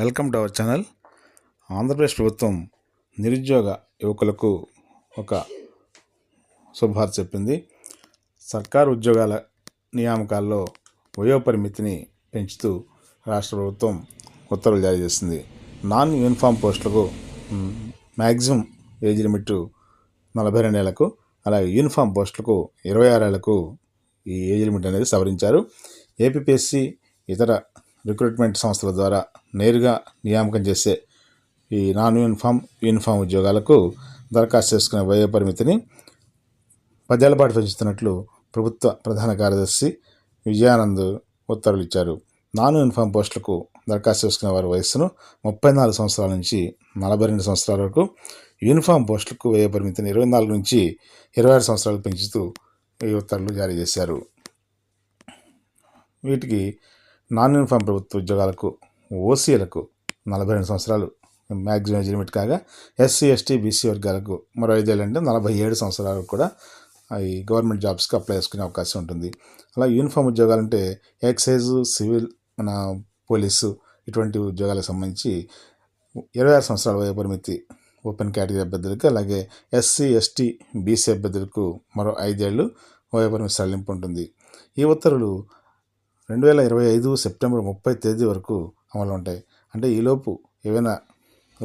Welcome to our channel. Andhra Pradesh ప్రభుత్వం నిరుద్యోగ యువకులకు ఒక శుభవార్త చెప్పింది. సర్కారు ఉద్యోగాల నియామకాల్లో వయోపరిమితిని పెంచుతూ రాష్ట్ర ప్రభుత్వం ఉత్తర్వులు జారీ చేసింది. నాన్ యూనిఫామ్ పోస్టులకు మ్యాక్సిమం ఏజ్ లిమిట్ 42 ఏళ్లకు, అలాగే యూనిఫామ్ పోస్టులకు 26 ఏళ్లకు ఈ ఏజ్ లిమిట్ అనేది సవరించారు. ఏపీపీఎస్సీ ఇతర రిక్రూట్మెంట్ సంస్థల ద్వారా నేరుగా నియామకం చేసే ఈ నాన్ యూనిఫామ్ ఉద్యోగాలకు దరఖాస్తు చేసుకునే వయో పరిమితిని 10 ఏళ్ల పాటు పెంచుతున్నట్లు ప్రభుత్వ ప్రధాన కార్యదర్శి విజయానంద్ ఉత్తర్వులు ఇచ్చారు. నాన్ యూనిఫామ్ పోస్టులకు దరఖాస్తు చేసుకునే వారి వయస్సును 34 సంవత్సరాల నుంచి 42 సంవత్సరాల వరకు, యూనిఫామ్ పోస్టులకు వయో పరిమితిని 24 నుంచి 26 సంవత్సరాలకు పెంచుతూ ఈ ఉత్తర్వులు జారీ చేశారు. వీటికి నాన్ యూనిఫామ్ ప్రభుత్వ ఉద్యోగాలకు ఓసీలకు 42 సంవత్సరాలు మ్యాక్సిమం ఏజ్ లిమిట్ కాగా, ఎస్సీ ఎస్టీ బీసీ వర్గాలకు మరో 5 ఏళ్ళు అంటే 47 సంవత్సరాలకు కూడా ఈ గవర్నమెంట్ జాబ్స్కి అప్లై చేసుకునే అవకాశం ఉంటుంది. అలా యూనిఫామ్ ఉద్యోగాలంటే ఎక్సైజ్, సివిల్, మన పోలీసు ఇటువంటి ఉద్యోగాలకు సంబంధించి 26 సంవత్సరాల వయో పరిమితి ఓపెన్ కేటగిరీ అభ్యర్థులకి, అలాగే ఎస్సీ ఎస్టీ బీసీ అభ్యర్థులకు మరో 5 ఏళ్ళు వయో పరిమితి సడలింపు ఉంటుంది. ఈ ఉత్తర్వులు 2025 సెప్టెంబర్ 30 తేదీ వరకు అమలు ఉంటాయి. అంటే ఈలోపు ఏవైనా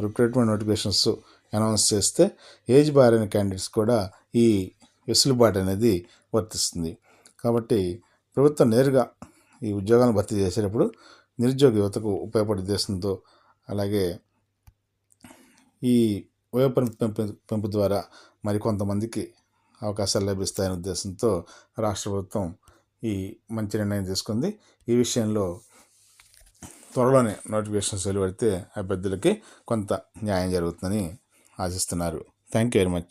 రిక్రూట్మెంట్ నోటిఫికేషన్స్ అనౌన్స్ చేస్తే ఏజ్ బారైన క్యాండిడేట్స్ కూడా ఈ వెసులుబాటు అనేది వర్తిస్తుంది. కాబట్టి ప్రభుత్వం నేరుగా ఈ ఉద్యోగాలను భర్తీ చేసేటప్పుడు నిరుద్యోగ యువతకు ఉపయోగపడే ఉద్దేశంతో, అలాగే ఈ వయోపరిమితి పెంపు ద్వారా మరికొంతమందికి అవకాశాలు లభిస్తాయనే ఉద్దేశంతో రాష్ట్ర ప్రభుత్వం ఈ మంచి నిర్ణయం తీసుకుంది. ఈ విషయంలో త్వరలోనే నోటిఫికేషన్స్ వెలువడితే అభ్యర్థులకి కొంత న్యాయం జరుగుతుందని ఆశిస్తున్నారు. Thank you very much.